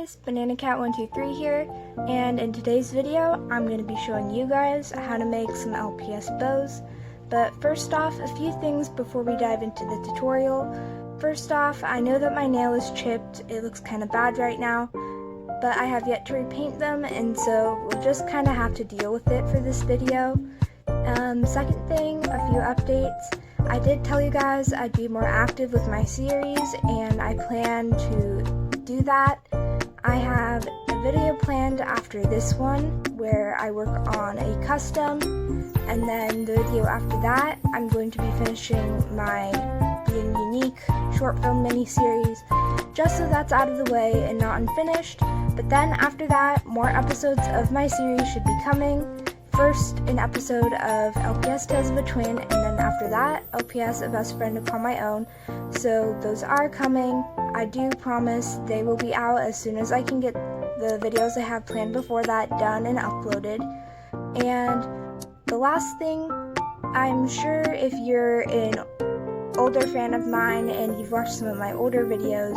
guys, BananaCat123 here, and in today's video I'm going to be showing you guys how to make some LPS bows. But first off, a few things before we dive into the tutorial. First off, I know that my nail is chipped, it looks kind of bad right now, but I have yet to repaint them, and so we'll just kind of have to deal with it for this video. Second thing, a few updates. I did tell you guys I'd be more active with my series, and I plan to do that. I have a video planned after this one where I work on a custom, and then the video after that I'm going to be finishing my Being Unique short film mini-series, just so that's out of the way and not unfinished. But then after that, more episodes of my series should be coming. First, an episode of LPS Tales of a Twin, and then after that, LPS A Best Friend Upon My Own. So those are coming. I do promise they will be out as soon as I can get the videos I have planned before that done and uploaded. And the last thing, I'm sure if you're an older fan of mine and you've watched some of my older videos,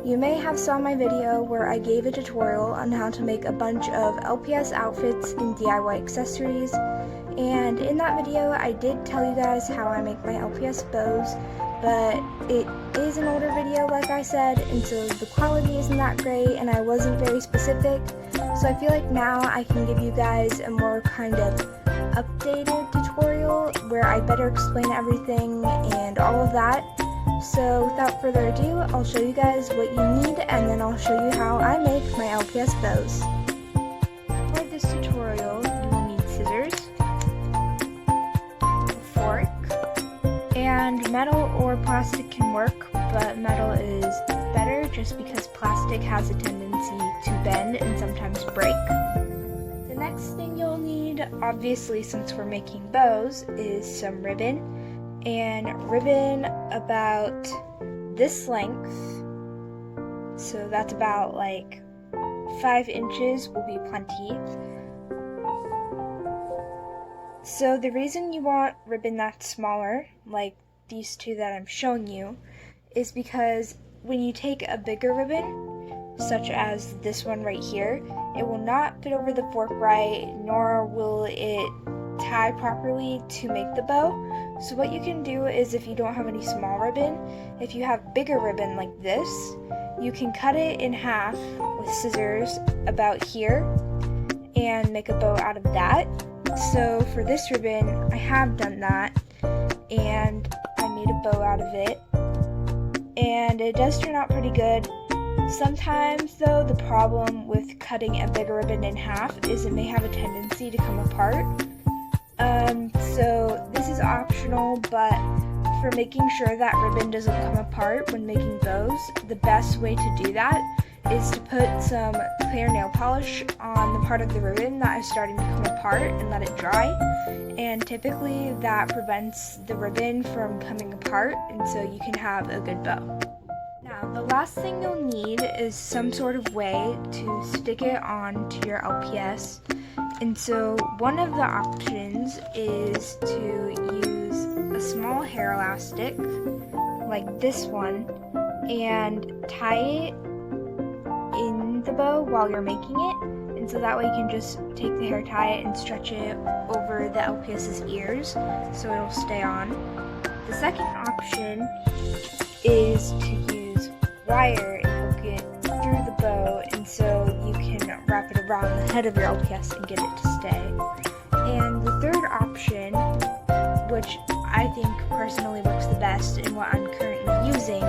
you may have saw my video where I gave a tutorial on how to make a bunch of LPS outfits and DIY accessories, and in that video I did tell you guys how I make my LPS bows, but it is an older video like I said, and so the quality isn't that great and I wasn't very specific, so I feel like now I can give you guys a more kind of updated tutorial where I better explain everything and all of that. So without further ado, I'll show you guys what you need, and then I'll show you how I make my LPS bows. For this tutorial, you will need scissors, a fork, and metal or plastic can work, but metal is better just because plastic has a tendency to bend and sometimes break. The next thing you'll need, obviously since we're making bows, is some ribbon. And ribbon about this length, so that's about like 5 inches will be plenty. So the reason you want ribbon that's smaller, like these two that I'm showing you, is because when you take a bigger ribbon, such as this one right here, it will not fit over the fork right, nor will it tie properly to make the bow. So what you can do is, if you don't have any small ribbon, if you have bigger ribbon like this, you can cut it in half with scissors about here and make a bow out of that. So for this ribbon, I have done that and I made a bow out of it, and it does turn out pretty good. Sometimes though, the problem with cutting a bigger ribbon in half is it may have a tendency to come apart. So this is optional, but for making sure that ribbon doesn't come apart when making bows, the best way to do that is to put some clear nail polish on the part of the ribbon that is starting to come apart and let it dry, and typically that prevents the ribbon from coming apart, and so you can have a good bow. Now, the last thing you'll need is some sort of way to stick it onto your LPS. And so one of the options is to use a small hair elastic, like this one, and tie it in the bow while you're making it. And so that way you can just take the hair tie and stretch it over the LPS's ears so it'll stay on. The second option is to use wire and hook it through the bow, and so you can wrap it around the head of your LPS and get it to stay. And the third option, which I think personally works the best and what I'm currently using,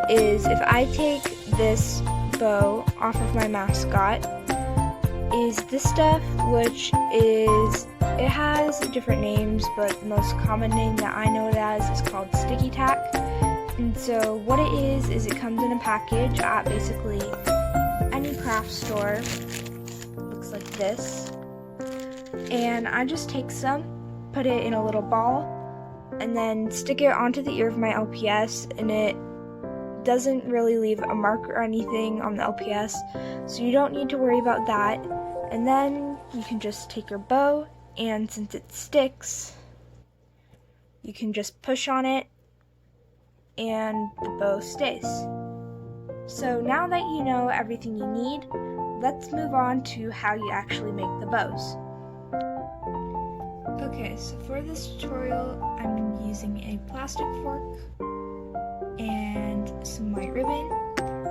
is if I take this bow off of my mascot, is this stuff, which is, it has different names, but the most common name that I know it as is called sticky tack. And so what it is it comes in a package at basically any craft store. Looks like this. And I just take some, put it in a little ball, and then stick it onto the ear of my LPS, and it doesn't really leave a mark or anything on the LPS, so you don't need to worry about that. And then you can just take your bow, and since it sticks, you can just push on it and the bow stays. So now that you know everything you need, let's move on to how you actually make the bows. Okay, so for this tutorial, I'm using a plastic fork and some white ribbon.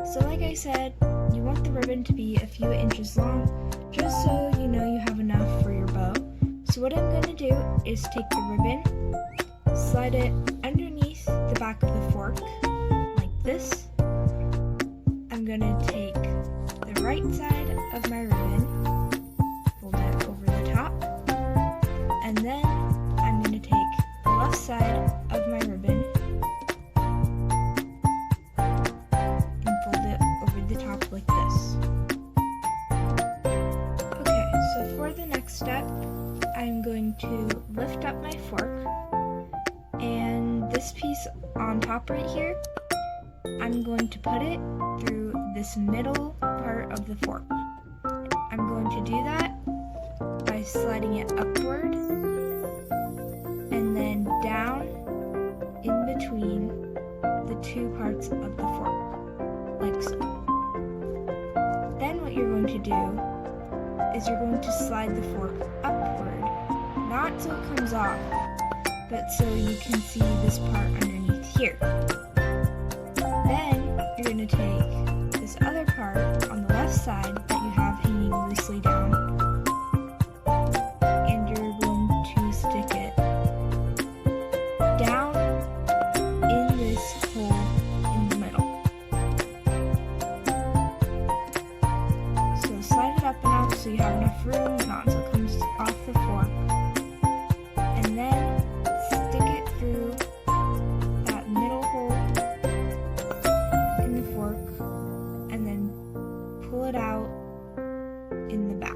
So like I said, you want the ribbon to be a few inches long, just so you know you have enough for your bow. So what I'm going to do is take the ribbon, slide it underneath the back of the fork, like this. I'm going to take the right side of my ribbon, fold it over the top, and then I'm going to take the left side of my ribbon and fold it over the top like this. Okay, so for the next step, I'm going to lift up my fork, and this piece on top right here, I'm going to put it through this middle part of the fork. I'm going to do that by sliding it upward and then down in between the two parts of the fork, like so. Then what you're going to do is you're going to slide the fork upward, not so it comes off, but so you can see this part underneath here. Then you're going to take this other part on the left side that you have hanging loosely down, and you're going to stick it down in this hole in the middle. So slide it up enough so you have enough room, not so it comes off the fork, and then stick it through that middle hole in the fork, and then pull it out in the back.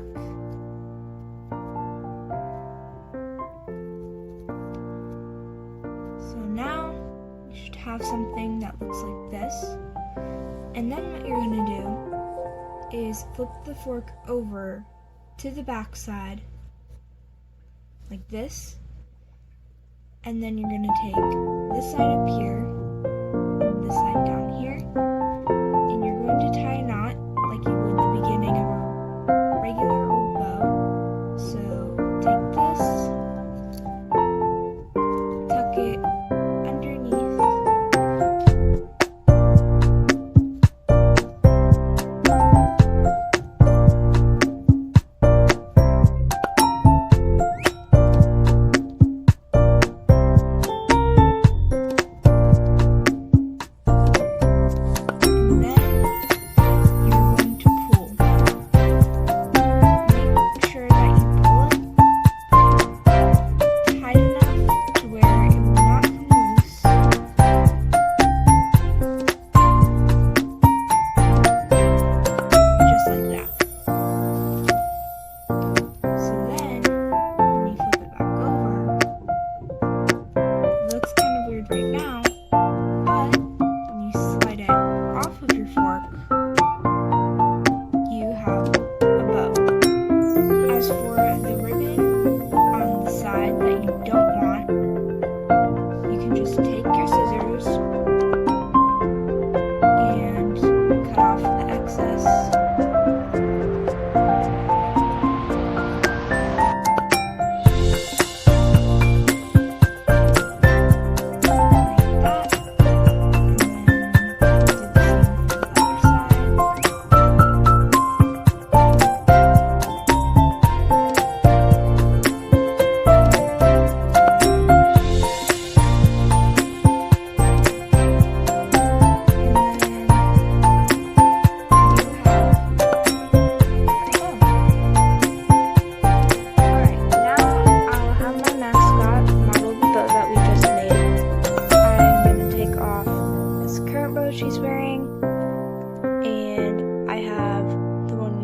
So now you should have something that looks like this, and then what you're going to do is flip the fork over to the back side like this, and then you're going to take this side up here and this side down here, and you're going to tie a knot like you would the beginning of a regular old bow. So take this, tuck it underneath,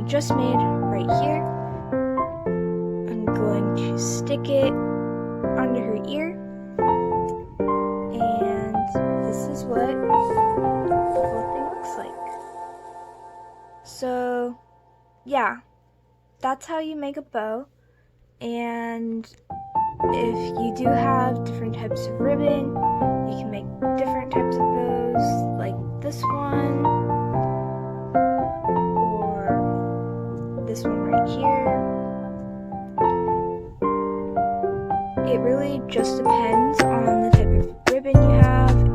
just made right here. I'm going to stick it under her ear, and this is what the whole thing looks like. So yeah, that's how you make a bow. And if you do have different types of ribbon, you can make different types of bows, like this one, It really just depends on the type of ribbon you have